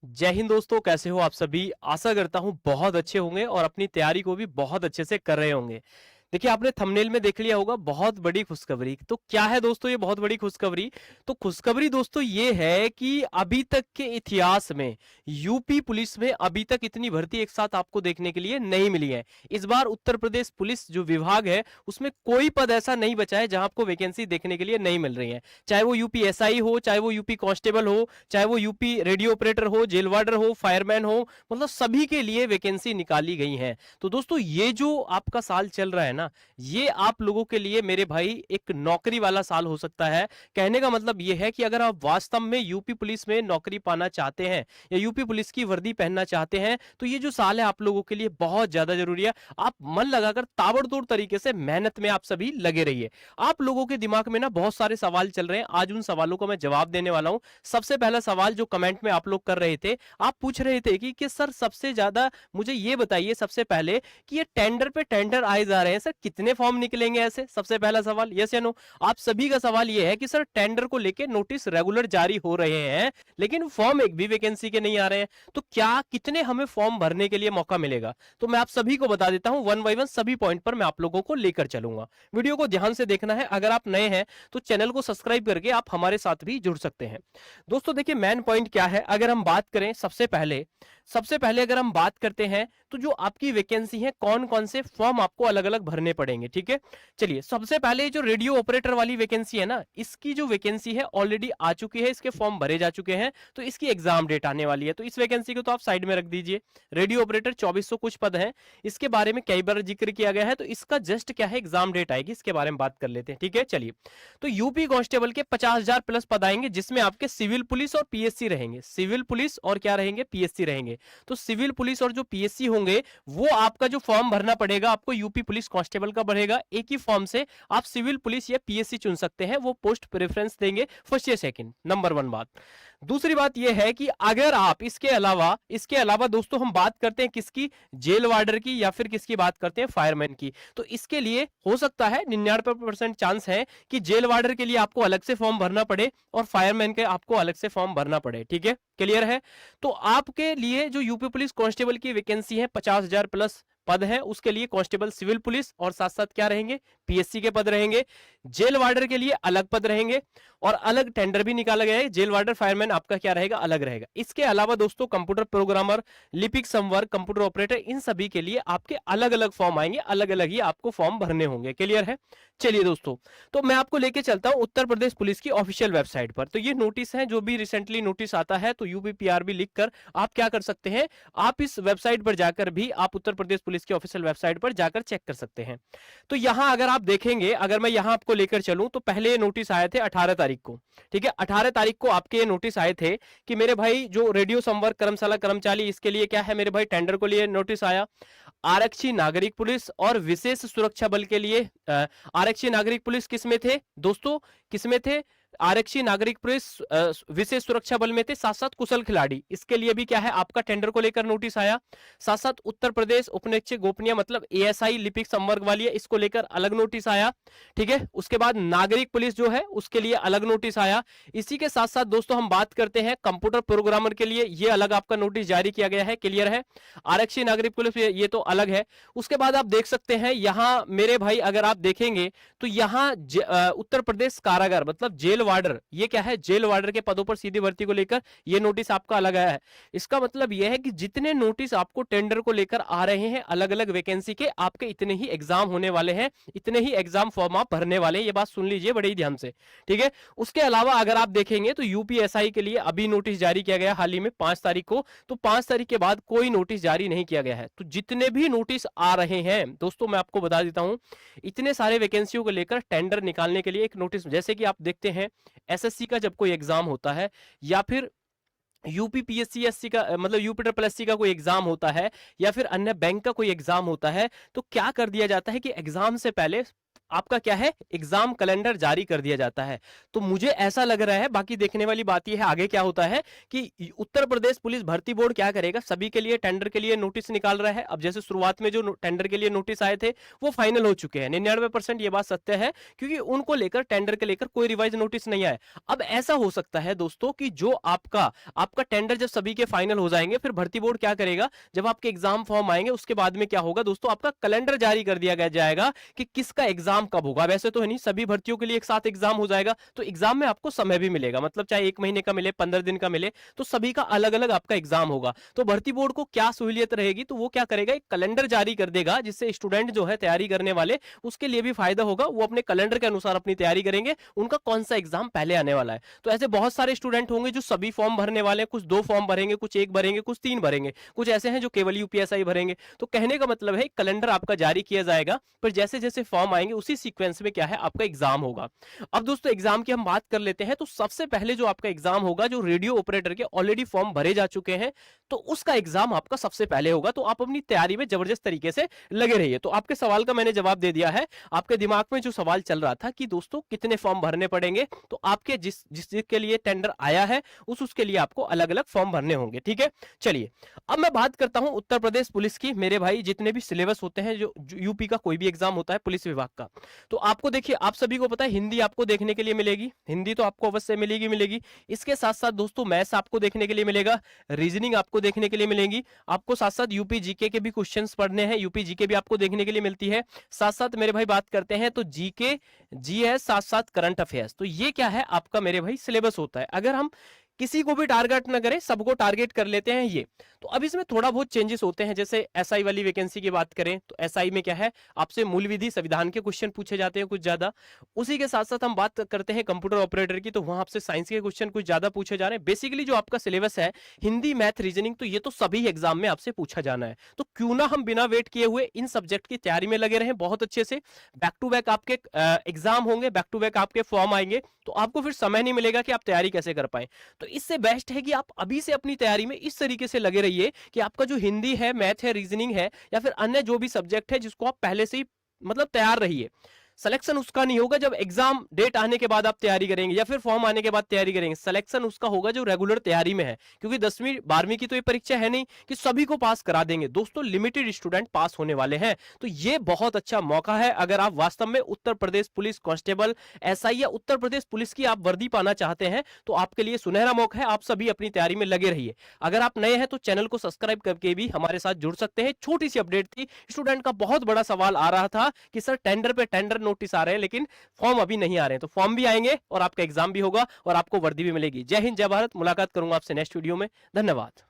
जय हिंद दोस्तों, कैसे हो आप सभी। आशा करता हूँ बहुत अच्छे होंगे और अपनी तैयारी को भी बहुत अच्छे से कर रहे होंगे। देखिए, आपने थंबनेल में देख लिया होगा बहुत बड़ी खुशखबरी। तो क्या है दोस्तों ये बहुत बड़ी खुशखबरी? तो खुशखबरी दोस्तों ये है कि अभी तक के इतिहास में यूपी पुलिस में अभी तक इतनी भर्ती एक साथ आपको देखने के लिए नहीं मिली है। इस बार उत्तर प्रदेश पुलिस जो विभाग है उसमें कोई पद ऐसा नहीं बचा है जहां आपको वैकेंसी देखने के लिए नहीं मिल रही है। चाहे वो यूपी एसआई हो, चाहे वो यूपी कांस्टेबल हो, चाहे वो यूपी रेडियो ऑपरेटर हो, जेल वार्डर हो, फायरमैन हो, मतलब सभी के लिए वैकेंसी निकाली गई है। तो दोस्तों ये जो आपका साल चल रहा है ना, ये आप लोगों के लिए मेरे भाई एक नौकरी वाला साल हो सकता है। कहने का मतलब ये है कि अगर आप वास्तव में यूपी पुलिस में नौकरी पाना चाहते हैं या यूपी पुलिस की वर्दी पहनना चाहते हैं तो ये जो साल है आप लोगों के लिए बहुत ज्यादा जरूरी है। आप मन लगाकर ताबड़तोड़ तरीके से मेहनत में आप सभी लगे रहिए। आप लोगों के दिमाग में ना बहुत सारे सवाल चल रहे हैं, आज उन सवालों को मैं जवाब देने वाला हूं। सबसे पहला सवाल जो कमेंट में आप लोग कर रहे थे, आप पूछ रहे थे कि सर सबसे ज्यादा मुझे ये बताइए सबसे पहले कि ये टेंडर पे टेंडर आए जा रहे हैं, सर कितने फॉर्म निकलेंगे ऐसे? सबसे पहला सवाल यस या नो। आप सभी का सवाल ये है कि सर टेंडर को लेके नोटिस रेगुलर जारी हो रहे हैं लेकिन फॉर्म एक भी वैकेंसी के नहीं आ रहे हैं। तो क्या कितने हमें फॉर्म भरने के लिए मौका मिलेगा? तो मैं आप सभी को बता देता हूं, वन बाय वन सभी पॉइंट पर मैं आप लोगों को लेकर चलूंगा। वीडियो को ध्यान से देखना है। अगर आप नए हैं तो चैनल को सब्सक्राइब करके आप हमारे साथ भी जुड़ सकते हैं। दोस्तों देखिए, मेन पॉइंट क्या है, अगर हम बात करें सबसे पहले अगर हम बात करते हैं तो जो आपकी वैकेंसी है कौन कौन से फॉर्म आपको अलग अलग भरने पड़ेंगे। ठीक है, चलिए सबसे पहले जो रेडियो ऑपरेटर वाली वैकेंसी है ना, इसकी जो वैकेंसी है ऑलरेडी आ चुकी है, इसके फॉर्म भरे जा चुके हैं, तो इसकी एग्जाम डेट आने वाली है। तो इस वैकेंसी को तो आप साइड में रख दीजिए। रेडियो ऑपरेटर 2400 कुछ पद हैं, इसके बारे में कई बार जिक्र किया गया है, तो इसका जस्ट क्या है एग्जाम डेट आएगी, इसके बारे में बात कर लेते हैं। ठीक है, चलिए। तो यूपी कांस्टेबल के 50,000 प्लस पद आएंगे जिसमें आपके सिविल पुलिस और पीएससी रहेंगे। सिविल पुलिस और क्या रहेंगे? पीएससी रहेंगे। तो सिविल पुलिस और जो पीएससी होंगे वो आपका जो फॉर्म भरना पड़ेगा आपको यूपी पुलिस कांस्टेबल का बढ़ेगा। एक ही फॉर्म से आप सिविल पुलिस या पीएससी चुन सकते हैं, वो पोस्ट प्रेफरेंस देंगे फर्स्ट या सेकंड। नंबर वन बात। दूसरी बात यह है कि अगर आप इसके अलावा दोस्तों हम बात करते हैं किसकी? जेल वार्डर की या फिर किसकी बात करते हैं? फायरमैन की। तो इसके लिए हो सकता है 99% चांस है कि जेल वार्डर के लिए आपको अलग से फॉर्म भरना पड़े और फायरमैन के आपको अलग से फॉर्म भरना पड़े। ठीक है, क्लियर है? तो आपके लिए जो यूपी पुलिस कांस्टेबल की वैकेंसी है 50,000 प्लस पद है, उसके लिए कांस्टेबल सिविल पुलिस और साथ साथ क्या रहेंगे? पीएससी के पद रहेंगे। जेल वार्डर के लिए अलग पद रहेंगे और अलग टेंडर भी निकाला गया है। जेल वार्डर फायरमैन आपका क्या रहेगा? अलग रहेगा। इसके अलावा दोस्तों कंप्यूटर प्रोग्रामर, लिपिक संवर्ग, कंप्यूटर ऑपरेटर, इन सभी के लिए आपके अलग अलग फॉर्म आएंगे, अलग अलग ही आपको फॉर्म भरने होंगे। क्लियर है? चलिए दोस्तों, तो मैं आपको लेके चलता हूं उत्तर प्रदेश पुलिस की ऑफिशियल वेबसाइट पर। तो ये नोटिस है, जो भी रिसेंटली नोटिस आता है तो यूपीपीआरबी लिखकर आप क्या कर सकते हैं, आप इस वेबसाइट पर जाकर भी आप उत्तर प्रदेश पुलिस की ऑफिशियल वेबसाइट पर जाकर चेक कर सकते हैं। तो यहां अगर आप देखेंगे, अगर मैं यहां आपको लेकर चलूं तो पहले नोटिस आए थे 18 तारीख को। ठीक है, 18 तारीख को आपके नोटिस आए थे कि मेरे भाई जो रेडियो संवर्ग कर्मशाला कर्मचारी, इसके लिए क्या है मेरे भाई? टेंडर को लिए नोटिस आया। आरक्षी नागरिक पुलिस और विशेष सुरक्षा बल के लिए आरक्षी नागरिक पुलिस किसमें थे दोस्तों? किसमें थे? आरक्षी नागरिक पुलिस विशेष सुरक्षा बल में थे। साथ साथ कुशल खिलाड़ी, इसके लिए भी क्या है आपका टेंडर को लेकर नोटिस आया। साथ साथ उत्तर प्रदेश उपनिरीक्षक गोपनीय मतलब एएसआई लिपिक संवर्ग वाली है, इसको लेकर अलग नोटिस आया। ठीक है, उसके बाद नागरिक पुलिस जो है उसके लिए अलग नोटिस आया। इसी के साथ साथ दोस्तों हम बात करते हैं कंप्यूटर प्रोग्रामर के लिए, ये अलग आपका नोटिस जारी किया गया है। क्लियर है? आरक्षी नागरिक पुलिस ये तो अलग है। उसके बाद आप देख सकते हैं यहां मेरे भाई, अगर आप देखेंगे तो यहां उत्तर प्रदेश कारागार मतलब जेल वार्डर, ये क्या है? जेल वार्डर के पदों पर सीधी भर्ती को लेकर ये नोटिस आपका अलग आया है। इसका मतलब यह है कि जितने नोटिस आपको टेंडर को लेकर आ रहे हैं अलग अलग वैकेंसी के, आपके इतने ही एग्जाम होने वाले हैं, इतने ही एग्जाम फॉर्म आप भरने वाले हैं। ये बात सुन लीजिए बड़े ही ध्यान से। ठीक है, उसके अलावा अगर आप देखेंगे तो यूपीएसआई के लिए अभी नोटिस जारी किया गया हाल ही में 5 तारीख को। तो 5 तारीख के बाद कोई नोटिस जारी नहीं किया गया है। तो जितने भी नोटिस आ रहे हैं दोस्तों, मैं आपको बता देता हूं, इतने सारे वैकेंसियों को लेकर टेंडर निकालने के लिए एक नोटिस, जैसे कि आप देखते हैं एसएससी का जब कोई एग्जाम होता है या फिर यूपी पीएससी एससी का मतलब यूपी ट्रिपल एससी का कोई एग्जाम होता है या फिर अन्य बैंक का कोई एग्जाम होता है, तो क्या कर दिया जाता है कि एग्जाम से पहले आपका क्या है, एग्जाम कैलेंडर जारी कर दिया जाता है। तो मुझे ऐसा लग रहा है, बाकी देखने वाली बात यह है आगे क्या होता है कि उत्तर प्रदेश पुलिस भर्ती बोर्ड क्या करेगा, सभी के लिए टेंडर के लिए नोटिस निकाल रहा है। अब जैसे शुरुआत में जो टेंडर के लिए नोटिस आए थे वो फाइनल हो चुके हैं, 99% ये बात सत्य है, क्योंकि उनको लेकर टेंडर के लेकर कोई रिवाइज नोटिस नहीं आया। अब ऐसा हो सकता है दोस्तों कि जो आपका आपका टेंडर जब सभी के फाइनल हो जाएंगे, फिर भर्ती बोर्ड क्या करेगा, जब आपके एग्जाम फॉर्म आएंगे उसके बाद में क्या होगा दोस्तों, आपका कैलेंडर जारी कर दिया जाएगा कि किसका एग्जाम कब होगा। वैसे तो है नहीं, सभी भर्तियों के लिए एक साथ एग्जाम हो जाएगा, तो एग्जाम में आपको समय भी मिलेगा, मतलब चाहे 1 महीने का मिले, 15 दिन का मिले, तो सभी का अलग अलग आपका एग्जाम होगा। तो भर्ती बोर्ड को क्या सहूलियत रहेगी, तो वो क्या करेगा, एक कैलेंडर जारी कर देगा, जिससे स्टूडेंट जो है तैयारी करने वाले, उसके लिए भी फायदा होगा। वो अपने कैलेंडर के अनुसार अपनी तैयारी करेंगे, उनका कौन सा एग्जाम पहले आने वाला है। तो ऐसे बहुत सारे स्टूडेंट होंगे जो सभी फॉर्म भरने वाले हैं, कुछ 2 फॉर्म भरेंगे, कुछ 1 भरेंगे, कुछ 3 भरेंगे, कुछ ऐसे हैं जो केवल यूपीएसआई भरेंगे। तो कहने का मतलब है कैलेंडर आपका जारी किया जाएगा, पर जैसे जैसे फॉर्म आएंगे उसी सीक्वेंस में क्या है, आपका एग्जाम होगा। अब दोस्तों एग्जाम की हम बात कर लेते हैं। तो सबसे पहले जो आपका एग्जाम होगा, जो रेडियो ऑपरेटर के ऑलरेडी फॉर्म भरे जा चुके हैं, तो उसका एग्जाम आपका सबसे पहले होगा। तो आप अपनी तैयारी में जबरदस्त तरीके से लगे रहिए। तो आपके सवाल का मैंने जवाब दे दिया है। आपके दिमाग में जो सवाल चल रहा था कि दोस्तों कितने फॉर्म भरने पड़ेंगे, तो आपके जिस जिसके लिए टेंडर आया है उसके लिए आपको अलग अलग फॉर्म भरने होंगे। ठीक है, चलिए अब मैं बात करता हूं उत्तर प्रदेश पुलिस की। मेरे भाई जितने भी सिलेबस होते हैं, जो यूपी का कोई भी एग्जाम होता है पुलिस विभाग का, तो आपको देखिए, आप सभी को पता है हिंदी आपको देखने के लिए मिलेगी, हिंदी तो आपको अवश्य मिलेगी मिलेगी। इसके साथ साथ दोस्तों मैथ्स आपको देखने के लिए मिलेगा, रीजनिंग आपको देखने के लिए मिलेगी, आपको साथ साथ यूपी जीके के भी क्वेश्चंस पढ़ने हैं, यूपी जीके भी आपको देखने के लिए मिलती है। साथ साथ मेरे भाई बात करते हैं तो जीके, जीएस, साथ साथ करंट अफेयर्स। तो ये क्या है आपका मेरे भाई सिलेबस होता है। अगर हम किसी को भी टारगेट ना करें, सबको टारगेट कर लेते हैं ये। तो अब इसमें थोड़ा बहुत चेंजेस होते हैं। जैसे एसआई वाली वैकेंसी की बात करें तो एसआई में क्या है, आपसे मूल विधि संविधान के क्वेश्चन पूछे जाते हैं कुछ ज्यादा। उसी के साथ साथ हम बात करते हैं कंप्यूटर ऑपरेटर की, तो वहां आपसे साइंस के क्वेश्चन कुछ ज्यादा पूछे जा रहे हैं। बेसिकली जो आपका सिलेबस है हिंदी, मैथ, रीजनिंग, तो ये तो सभी एग्जाम में आपसे पूछा जाना है। तो क्यों ना हम बिना वेट किए हुए इन सब्जेक्ट की तैयारी में लगे रहें बहुत अच्छे से। बैक टू बैक आपके एग्जाम होंगे, बैक टू बैक आपके फॉर्म आएंगे, तो आपको फिर समय नहीं मिलेगा कि आप तैयारी कैसे कर पाए। तो इससे बेस्ट है कि आप अभी से अपनी तैयारी में इस तरीके से लगे रहिए कि आपका जो हिंदी है, मैथ है, रीजनिंग है, या फिर अन्य जो भी सब्जेक्ट है जिसको आप पहले से ही मतलब तैयार रहिए। सिलेक्शन उसका नहीं होगा जब एग्जाम डेट आने के बाद आप तैयारी करेंगे या फिर फॉर्म आने के बाद तैयारी करेंगे। सिलेक्शन उसका होगा जो रेगुलर तैयारी में है, क्योंकि 10वीं 12वीं की तो ये परीक्षा है नहीं कि सभी को पास करा देंगे। दोस्तों लिमिटेड स्टूडेंट पास होने वाले हैं। तो ये बहुत अच्छा मौका है अगर आप वास्तव में Uttar Pradesh police constable, SI या उत्तर प्रदेश पुलिस की आप वर्दी पाना चाहते हैं, तो आपके लिए सुनहरा मौका है। आप सभी अपनी तैयारी में लगे रहिए। अगर आप नए हैं तो चैनल को सब्सक्राइब करके भी हमारे साथ जुड़ सकते हैं। छोटी सी अपडेट थी, स्टूडेंट का बहुत बड़ा सवाल आ रहा था कि सर टेंडर पे टेंडर नोटिस आ रहे हैं लेकिन फॉर्म अभी नहीं आ रहे हैं। तो फॉर्म भी आएंगे और आपका एग्जाम भी होगा और आपको वर्दी भी मिलेगी। जय हिंद, जय भारत। मुलाकात करूंगा आपसे नेक्स्ट वीडियो में। धन्यवाद।